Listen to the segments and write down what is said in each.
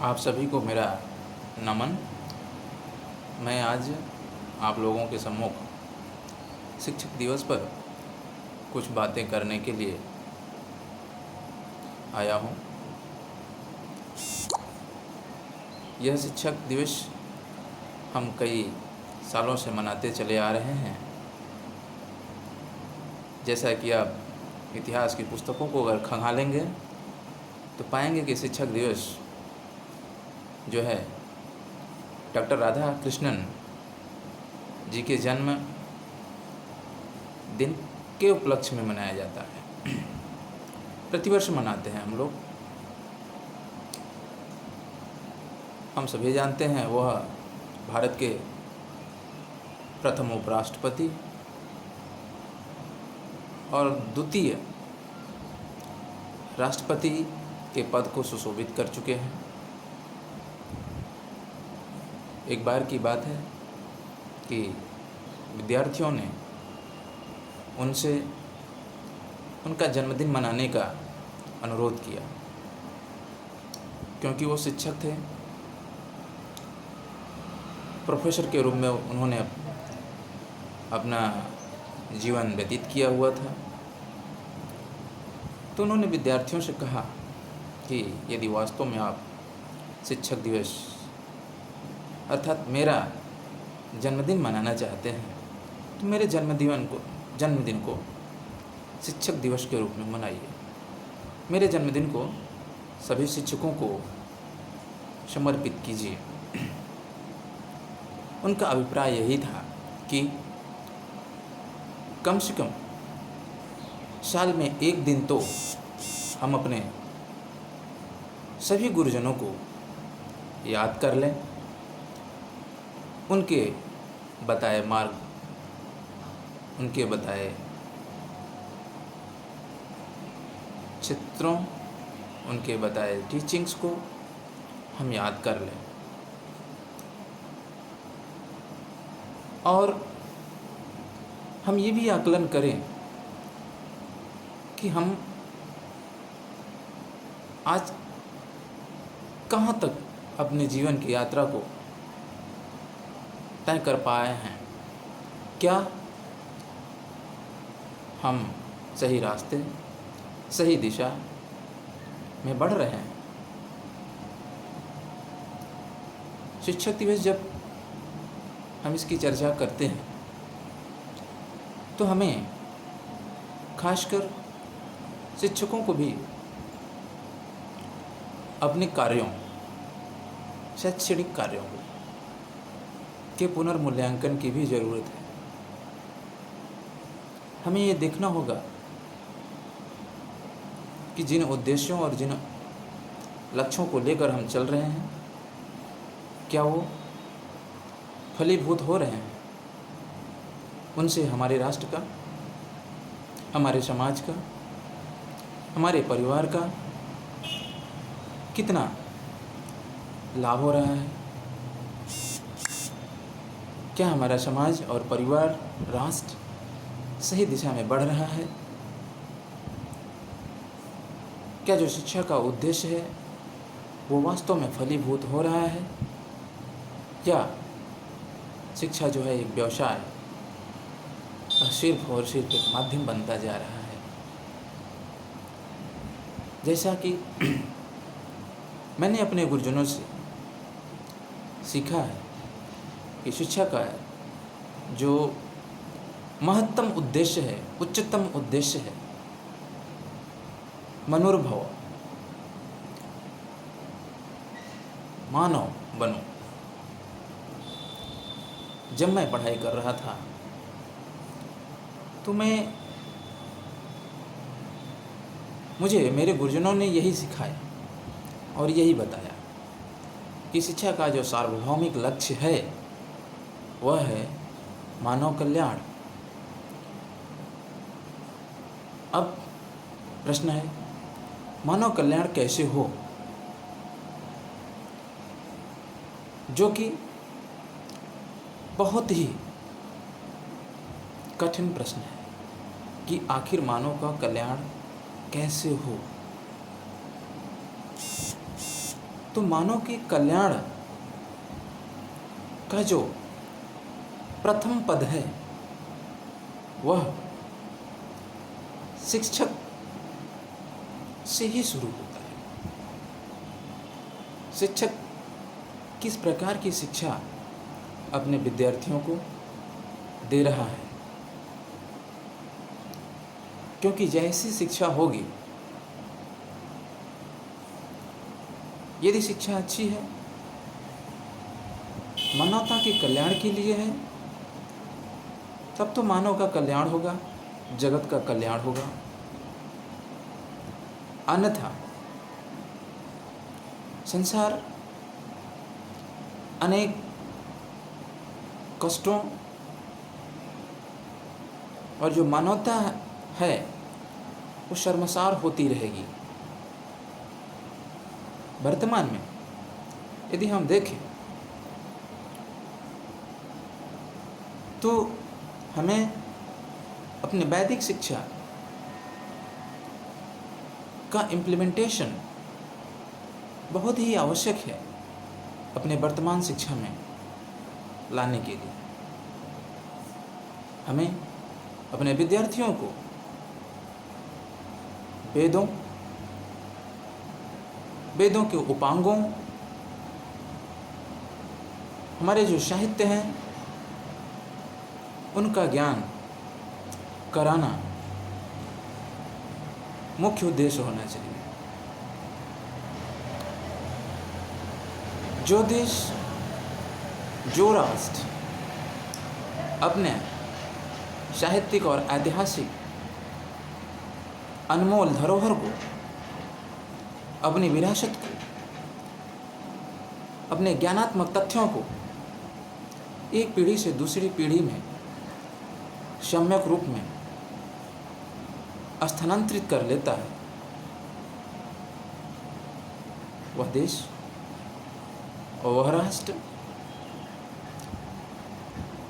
आप सभी को मेरा नमन। मैं आज आप लोगों के सम्मुख शिक्षक दिवस पर कुछ बातें करने के लिए आया हूँ। यह शिक्षक दिवस हम कई सालों से मनाते चले आ रहे हैं। जैसा कि आप इतिहास की पुस्तकों को अगर खंगालेंगे तो पाएंगे कि शिक्षक दिवस जो है डॉक्टर राधा कृष्णन जी के जन्म दिन के उपलक्ष्य में मनाया जाता है। प्रतिवर्ष मनाते हैं हम लोग। हम सभी जानते हैं वह भारत के प्रथम उपराष्ट्रपति और द्वितीय राष्ट्रपति के पद को सुशोभित कर चुके हैं। एक बार की बात है कि विद्यार्थियों ने उनसे उनका जन्मदिन मनाने का अनुरोध किया, क्योंकि वो शिक्षक थे। प्रोफेसर के रूप में उन्होंने अपना जीवन व्यतीत किया हुआ था। तो उन्होंने विद्यार्थियों से कहा कि यदि वास्तव में आप शिक्षक दिवस अर्थात मेरा जन्मदिन मनाना चाहते हैं तो मेरे जन्मदिन को शिक्षक दिवस के रूप में मनाइए। मेरे जन्मदिन को सभी शिक्षकों को समर्पित कीजिए। उनका अभिप्राय यही था कि कम से कम साल में एक दिन तो हम अपने सभी गुरुजनों को याद कर लें, उनके बताए मार्ग, उनके बताए चित्रों, उनके बताए टीचिंग्स को हम याद कर लें और हम ये भी आकलन करें कि हम आज कहाँ तक अपने जीवन की यात्रा को तय कर पाए हैं। क्या हम सही रास्ते, सही दिशा में बढ़ रहे हैं। शिक्षक दिवस जब हम इसकी चर्चा करते हैं तो हमें खासकर शिक्षकों को भी अपने कार्यों, शैक्षणिक कार्यों के पुनर्मूल्यांकन की भी ज़रूरत है। हमें ये देखना होगा कि जिन उद्देश्यों और जिन लक्ष्यों को लेकर हम चल रहे हैं क्या वो फलीभूत हो रहे हैं। उनसे हमारे राष्ट्र का, हमारे समाज का, हमारे परिवार का कितना लाभ हो रहा है। क्या हमारा समाज और परिवार, राष्ट्र सही दिशा में बढ़ रहा है। क्या जो शिक्षा का उद्देश्य है वो वास्तव में फलीभूत हो रहा है। क्या शिक्षा जो है एक व्यवसाय सिर्फ और सिर्फ एक माध्यम बनता जा रहा है। जैसा कि मैंने अपने गुरुजनों से सीखा है कि शिक्षा का जो महत्तम उद्देश्य है, उच्चतम उद्देश्य है, मनुर्भव, मानव बनो। जब मैं पढ़ाई कर रहा था तो मुझे मेरे गुरुजनों ने यही सिखाया और यही बताया कि शिक्षा का जो सार्वभौमिक लक्ष्य है वह है मानव कल्याण। अब प्रश्न है, मानव कल्याण कैसे हो, जो कि बहुत ही कठिन प्रश्न है कि आखिर मानव का कल्याण कैसे हो। तो मानव के कल्याण का जो प्रथम पद है वह शिक्षक से ही शुरू होता है। शिक्षक किस प्रकार की शिक्षा अपने विद्यार्थियों को दे रहा है, क्योंकि जैसी शिक्षा होगी, यदि शिक्षा अच्छी है, मानवता के कल्याण के लिए है, तब तो मानव का कल्याण होगा, जगत का कल्याण होगा। अन्यथा संसार अनेक कष्टों और जो मानवता है वो शर्मसार होती रहेगी। वर्तमान में यदि हम देखें तो हमें अपने वैदिक शिक्षा का इम्प्लीमेंटेशन बहुत ही आवश्यक है अपने वर्तमान शिक्षा में लाने के लिए। हमें अपने विद्यार्थियों को वेदों के उपांगों, हमारे जो साहित्य हैं उनका ज्ञान कराना मुख्य उद्देश्य होना चाहिए। जो देश, जो राष्ट्र अपने साहित्यिक और ऐतिहासिक अनमोल धरोहर को, अपनी विरासत को, अपने ज्ञानात्मक तथ्यों को एक पीढ़ी से दूसरी पीढ़ी में सम्यक रूप में स्थानांतरित कर लेता है, वह देश और वह राष्ट्र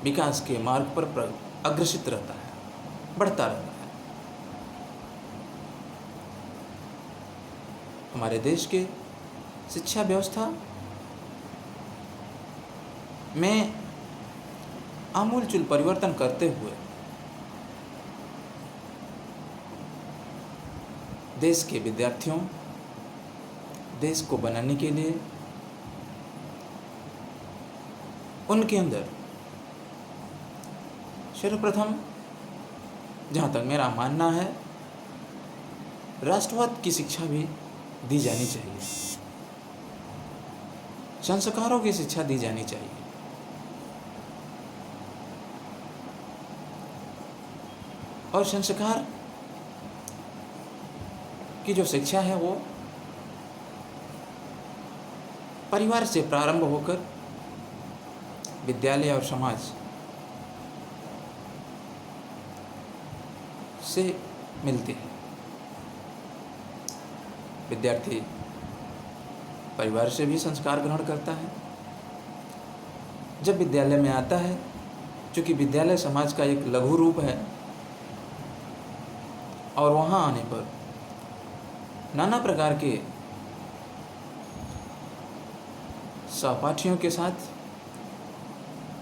विकास के मार्ग पर अग्रसित रहता है, बढ़ता रहता है। हमारे देश के शिक्षा व्यवस्था में आमूलचूल परिवर्तन करते हुए देश के विद्यार्थियों, देश को बनाने के लिए उनके अंदर सर्वप्रथम, जहाँ तक मेरा मानना है, राष्ट्रवाद की शिक्षा भी दी जानी चाहिए, संस्कारों की शिक्षा दी जानी चाहिए। और संस्कार की जो शिक्षा है वो परिवार से प्रारंभ होकर विद्यालय और समाज से मिलती है। विद्यार्थी परिवार से भी संस्कार ग्रहण करता है। जब विद्यालय में आता है, चूँकि विद्यालय समाज का एक लघु रूप है, और वहाँ आने पर नाना प्रकार के सहपाठियों के साथ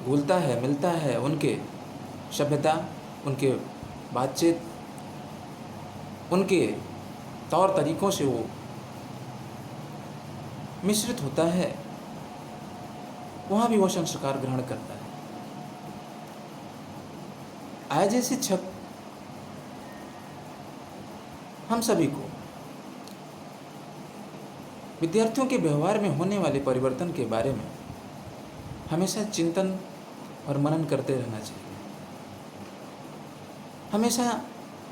घुलता है, मिलता है, उनके सभ्यता, उनके बातचीत, उनके तौर तरीक़ों से वो मिश्रित होता है, वहाँ भी वो संस्कार ग्रहण करता है। एज ए शिक्षक हम सभी को विद्यार्थियों के व्यवहार में होने वाले परिवर्तन के बारे में हमेशा चिंतन और मनन करते रहना चाहिए। हमेशा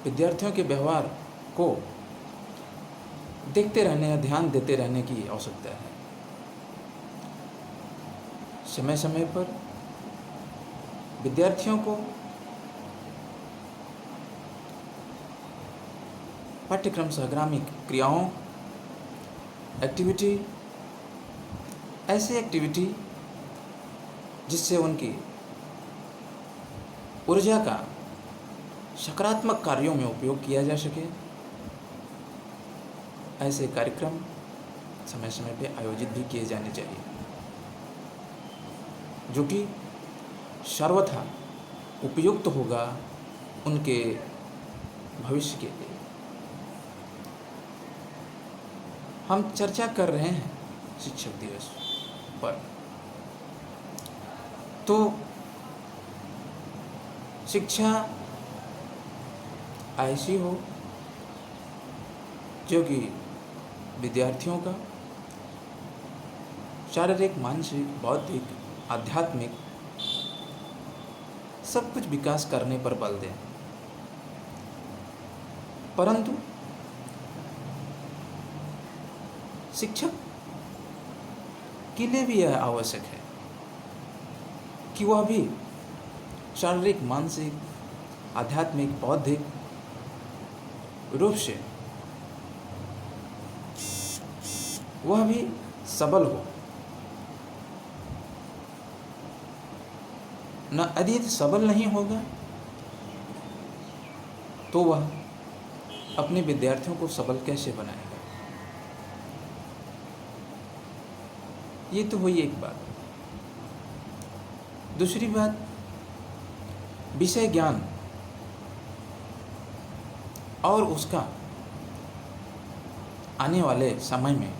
विद्यार्थियों के व्यवहार को देखते रहने या ध्यान देते रहने की आवश्यकता है। समय समय पर विद्यार्थियों को पाठ्यक्रम सहगामी क्रियाओं, ऐसी एक्टिविटी जिससे उनकी ऊर्जा का सकारात्मक कार्यों में उपयोग किया जा सके, ऐसे कार्यक्रम समय समय पे आयोजित भी किए जाने चाहिए, जो कि सर्वथा उपयुक्त होगा उनके भविष्य के लिए। हम चर्चा कर रहे हैं शिक्षक दिवस पर, तो शिक्षा ऐसी हो जो कि विद्यार्थियों का शारीरिक, मानसिक, बौद्धिक, आध्यात्मिक सब कुछ विकास करने पर बल दें। परंतु शिक्षक के लिए भी यह आवश्यक है कि वह भी शारीरिक, मानसिक, आध्यात्मिक, बौद्धिक रूप से वह भी सबल हो। न यदि सबल नहीं होगा तो वह अपने विद्यार्थियों को सबल कैसे बनाएगा। ये तो हुई एक बात। दूसरी बात, विषय ज्ञान और उसका आने वाले समय में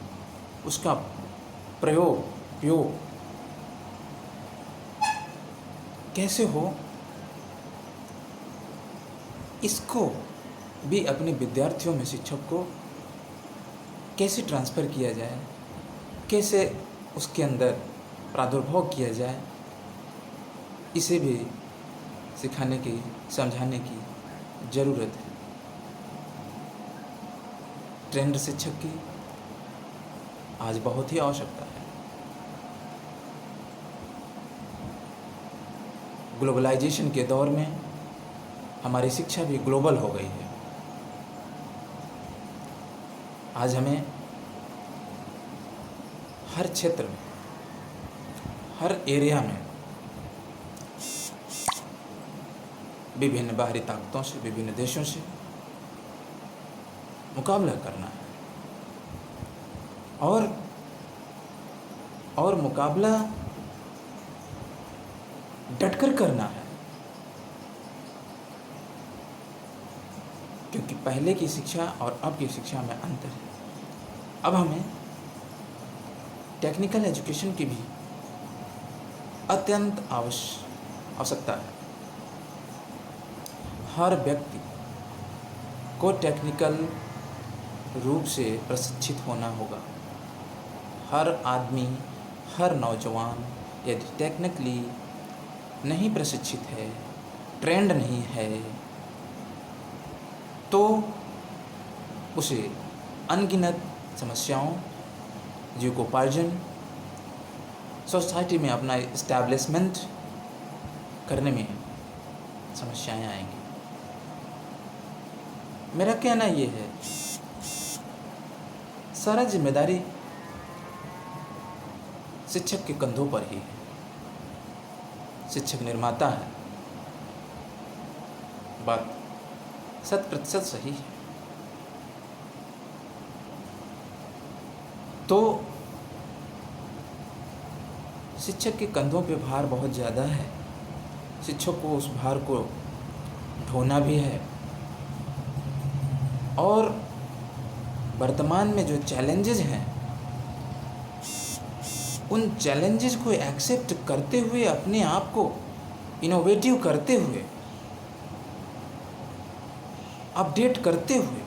उसका उपयोग कैसे हो, इसको भी अपने विद्यार्थियों में शिक्षक को कैसे ट्रांसफ़र किया जाए, कैसे उसके अंदर प्रादुर्भाव किया जाए, इसे भी सिखाने की, समझाने की ज़रूरत है। ट्रेंड शिक्षक की आज बहुत ही आवश्यकता है। ग्लोबलाइजेशन के दौर में हमारी शिक्षा भी ग्लोबल हो गई है। आज हमें हर क्षेत्र में, हर एरिया में विभिन्न बाहरी ताकतों से, विभिन्न देशों से मुकाबला करना है और मुकाबला डटकर करना है, क्योंकि पहले की शिक्षा और अब की शिक्षा में अंतर है। अब हमें टेक्निकल एजुकेशन की भी अत्यंत आवश्यकता है। हर व्यक्ति को टेक्निकल रूप से प्रशिक्षित होना होगा। हर आदमी, हर नौजवान यदि टेक्निकली नहीं प्रशिक्षित है, ट्रेंड नहीं है, तो उसे अनगिनत समस्याओं, जीविकोपार्जन, सोसाइटी में अपना इस्टेब्लिशमेंट करने में समस्याएं आएंगी। मेरा कहना ये है, सारा जिम्मेदारी शिक्षक के कंधों पर ही है। शिक्षक निर्माता है, बात 100% सही है। तो शिक्षक के कंधों पे भार बहुत ज़्यादा है। शिक्षक को उस भार को ढोना भी है, और वर्तमान में जो चैलेंजेस हैं उन चैलेंजेस को एक्सेप्ट करते हुए, अपने आप को इनोवेटिव करते हुए, अपडेट करते हुए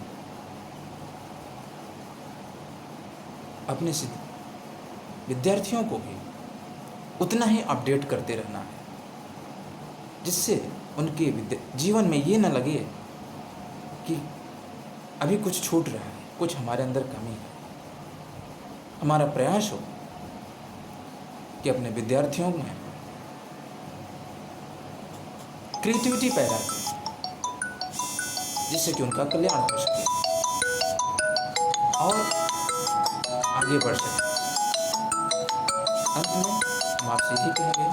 अपने विद्यार्थियों को भी उतना ही अपडेट करते रहना है, जिससे उनके जीवन में ये न लगे कि अभी कुछ छूट रहा है, कुछ हमारे अंदर कमी है। हमारा प्रयास हो कि अपने विद्यार्थियों में क्रिएटिविटी पैदा करें, जिससे कि उनका कल्याण हो सके और आगे बढ़ सके। अंत में हम आपसे यही कहेंगे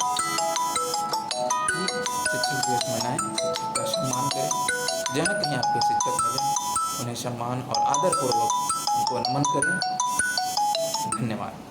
कि शिक्षक दिवस मनाएं, शिक्षक का सम्मान करें। जहाँ कहीं आपके शिक्षक मिलें, उन्हें सम्मान और आदरपूर्वक उनको नमन करें। धन्यवाद।